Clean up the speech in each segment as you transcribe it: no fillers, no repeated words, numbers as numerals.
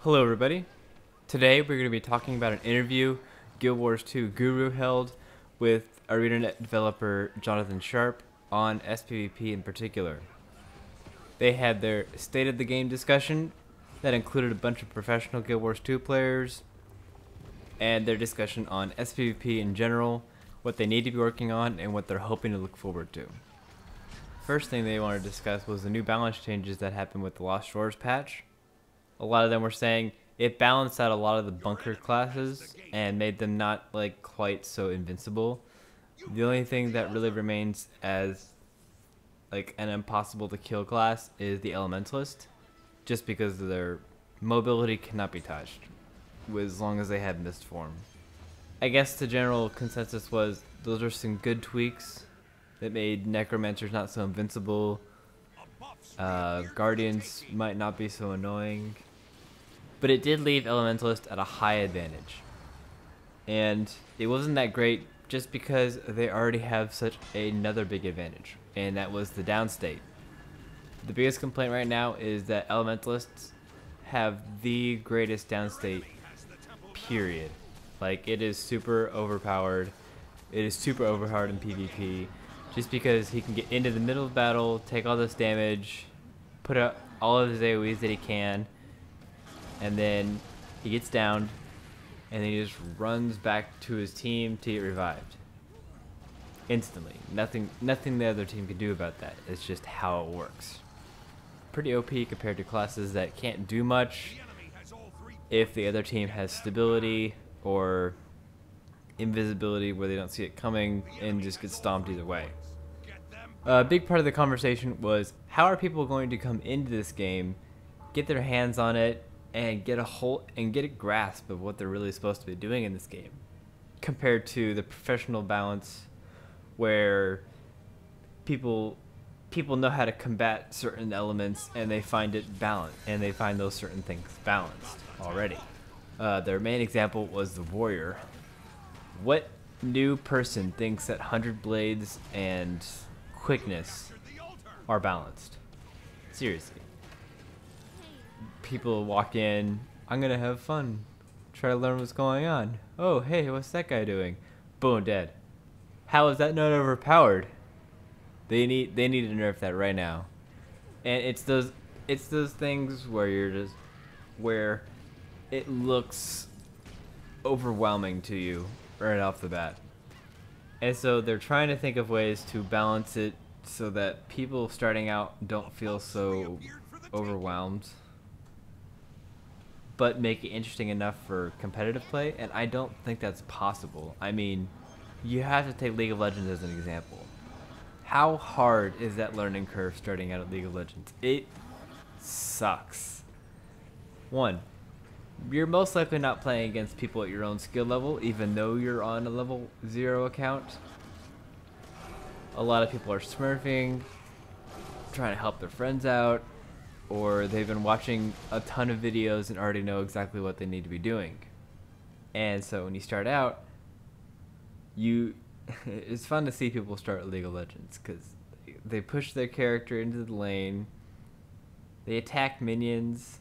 Hello everybody. Today we're going to be talking about an interview Guild Wars 2 Guru held with ArenaNet developer Johnathan Sharp on SPvP in particular. They had their state of the game discussion that included a bunch of professional Guild Wars 2 players and their discussion on SPvP in general, what they need to be working on, and what they're hoping to look forward to. First thing they wanted to discuss was the new balance changes that happened with the Lost Shores patch. A lot of them were saying it balanced out a lot of the bunker classes and made them not like quite so invincible. The only thing that really remains as like an impossible to kill class is the Elementalist, just because their mobility cannot be touched as long as they have mist form. I guess the general consensus was those are some good tweaks that made Necromancers not so invincible. Guardians might not be so annoying, but it did leave Elementalist at a high advantage. And it wasn't that great just because they already have such another big advantage, and that was the downstate. The biggest complaint right now is that Elementalists have the greatest downstate, period. Like, it is super overpowered. It is super overpowered in PvP, just because he can get into the middle of battle, take all this damage, put out all of his AoEs that he can, and then he gets downed, and then he just runs back to his team to get revived. Instantly. Nothing the other team can do about that. It's just how it works. Pretty OP compared to classes that can't do much if the other team has stability or invisibility where they don't see it coming and just get stomped either way. A big part of the conversation was how are people going to come into this game, get their hands on it, and get a grasp of what they're really supposed to be doing in this game, compared to the professional balance where people know how to combat certain elements and they find it balanced, and they find those certain things balanced already. Their main example was the warrior. What new person thinks that 100 blades and quickness are balanced? Seriously. People walk in, I'm gonna have fun, try to learn what's going on. Oh, hey, what's that guy doing? Boom, dead. How is that not overpowered? They need to nerf that right now. And it's those things where where it looks overwhelming to you right off the bat. And so they're trying to think of ways to balance it so that people starting out don't feel so overwhelmed, but make it interesting enough for competitive play, and I don't think that's possible. I mean, you have to take League of Legends as an example. How hard is that learning curve starting out at League of Legends? It sucks. One, you're most likely not playing against people at your own skill level, even though you're on a level 0 account. A lot of people are smurfing, trying to help their friends out, or they've been watching a ton of videos and already know exactly what they need to be doing. And so when you start out, it's fun to see people start League of Legends because they push their character into the lane, they attack minions,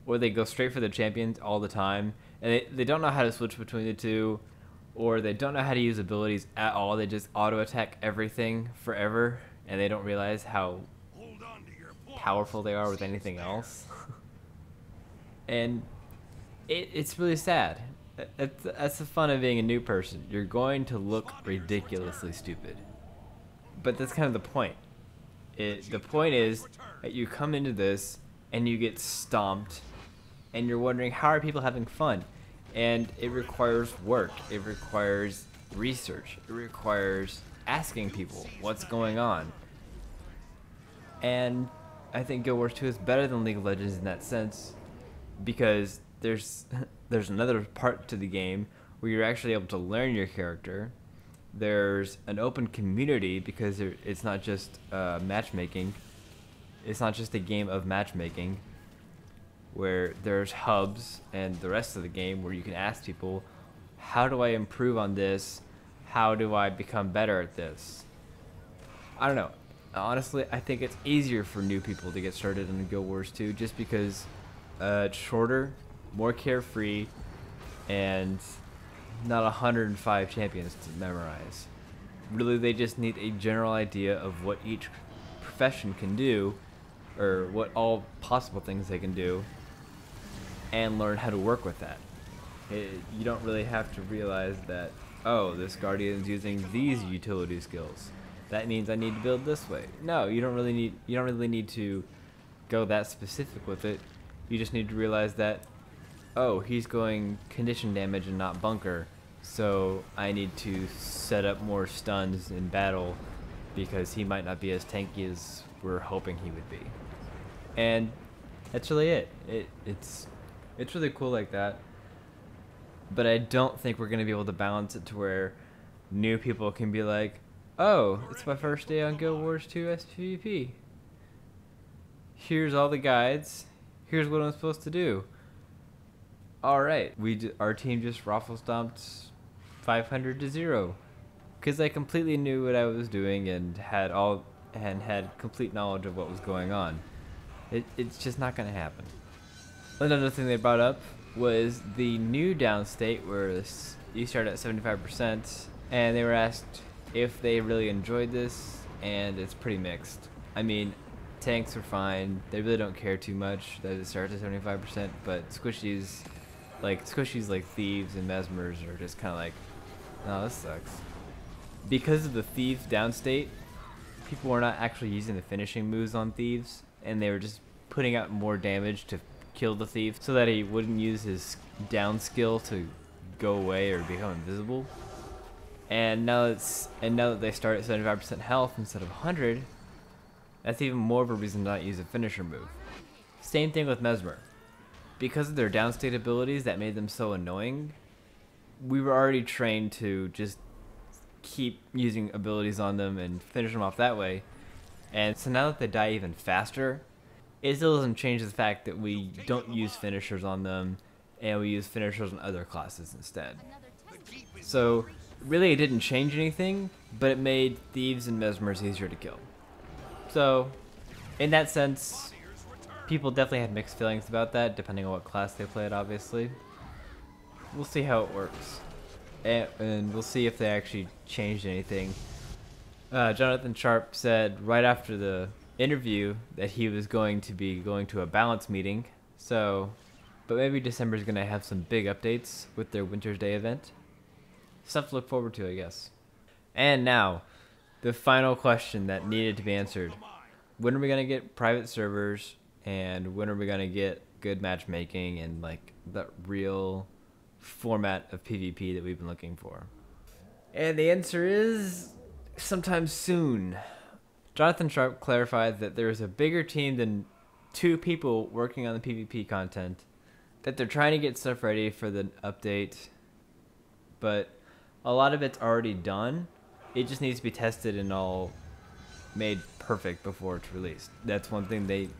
or they go straight for the champions all the time, and they don't know how to switch between the two, or they don't know how to use abilities at all. They just auto attack everything forever, and they don't realize how powerful they are with anything else. And it's really sad. That's the fun of being a new person. You're going to look ridiculously stupid, but that's kind of the point. The point is that you come into this and you get stomped, and you're wondering how are people having fun, and it requires work, it requires research, it requires asking people what's going on. And I think Guild Wars 2 is better than League of Legends in that sense, because there's another part to the game where you're actually able to learn your character. There's an open community because it's not just matchmaking. It's not just a game of matchmaking, where there's hubs and the rest of the game where you can ask people, how do I improve on this? How do I become better at this? I don't know. Honestly, I think it's easier for new people to get started in Guild Wars 2 just because shorter, more carefree, and not 105 champions to memorize. Really, they just need a general idea of what each profession can do, or what all possible things they can do, and learn how to work with that. You don't really have to realize that, oh, this guardian's using these utility skills. That means I need to build this way. No, you don't really need to go that specific with it. You just need to realize that, oh, he's going condition damage and not bunker, so I need to set up more stuns in battle because he might not be as tanky as we're hoping he would be. And that's really it. It's really cool like that. But I don't think we're going to be able to balance it to where new people can be like, oh, it's my first day on Guild Wars 2 SPvP. Here's all the guides. Here's what I'm supposed to do. Alright, our team just raffle stomped 500 to 0. Because I completely knew what I was doing and had complete knowledge of what was going on. It's just not going to happen. Another thing they brought up was the new downstate where you start at 75%, and they were asked if they really enjoyed this, and it's pretty mixed. I mean, tanks are fine. They really don't care too much that it starts at 75%, but squishies like thieves and mesmers are just kind of like, oh, this sucks. Because of the thieves downstate, people were not actually using the finishing moves on thieves, and they were just putting out more damage to kill the thief so that he wouldn't use his down skill to go away or become invisible. And now that they start at 75% health instead of 100, that's even more of a reason to not use a finisher move. Same thing with Mesmer. Because of their downstate abilities that made them so annoying, we were already trained to just keep using abilities on them and finish them off that way. And so now that they die even faster, it still doesn't change the fact that we don't use finishers on them, and we use finishers on other classes instead. So really it didn't change anything, but it made thieves and mesmers easier to kill. So in that sense, people definitely had mixed feelings about that, depending on what class they played, obviously. We'll see how it works. And we'll see if they actually changed anything. Johnathan Sharp said right after the interview that he was going to be going to a balance meeting, but maybe December's gonna have some big updates with their Winter's Day event. Stuff to look forward to, I guess. And now, the final question that needed to be answered. When are we gonna get private servers, and when are we gonna get good matchmaking and like the real format of PvP that we've been looking for? And the answer is sometime soon. Johnathan Sharp clarified that there is a bigger team than 2 people working on the PvP content, that they're trying to get stuff ready for the update, but a lot of it's already done. It just needs to be tested and all made perfect before it's released. That's one thing they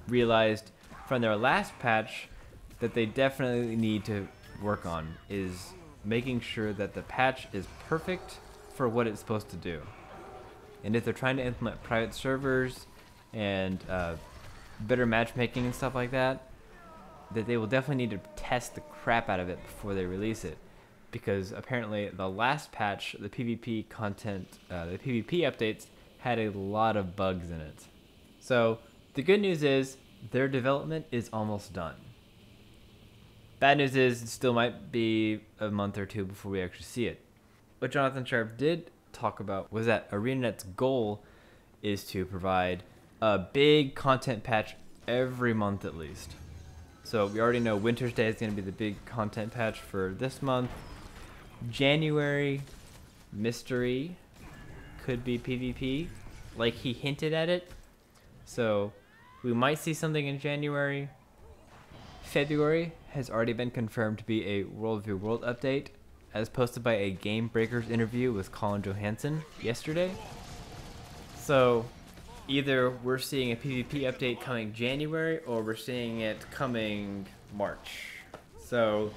realized from their last patch that they definitely need to work on, is making sure that the patch is perfect for what it's supposed to do. And if they're trying to implement private servers and better matchmaking and stuff like that, that they will definitely need to test the crap out of it before they release it. Because apparently the last patch, the PvP content, the PvP updates had a lot of bugs in it. So the good news is their development is almost done. Bad news is it still might be a month or 2 before we actually see it. What Johnathan Sharp did talk about was that ArenaNet's goal is to provide a big content patch every month at least. So we already know Winter's Day is going to be the big content patch for this month. January mystery could be PvP, like he hinted at it. So we might see something in January. February has already been confirmed to be a World v World update, as posted by a Game Breakers interview with Colin Johansson yesterday. So either we're seeing a PvP update coming January, or we're seeing it coming March. So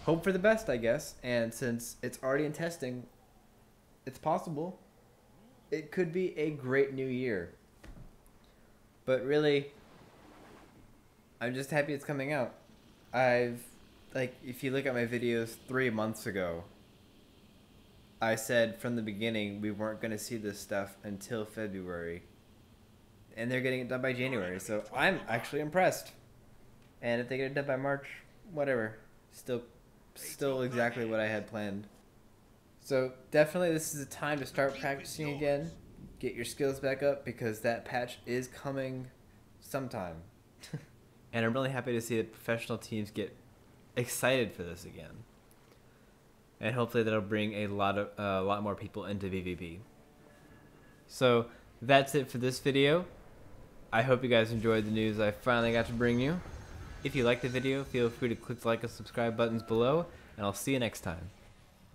hope for the best, I guess. And since it's already in testing, it's possible. It could be a great new year. But really, I'm just happy it's coming out. If you look at my videos 3 months ago, I said from the beginning we weren't going to see this stuff until February. And they're getting it done by January, so I'm actually impressed. And if they get it done by March, whatever. Still exactly what I had planned. So definitely this is a time to start practicing again. Get your skills back up because that patch is coming sometime. And I'm really happy to see that professional teams get excited for this again. And hopefully that'll bring a lot more people into PvP. So that's it for this video. I hope you guys enjoyed the news I finally got to bring you. If you liked the video, feel free to click the like and subscribe buttons below, and I'll see you next time.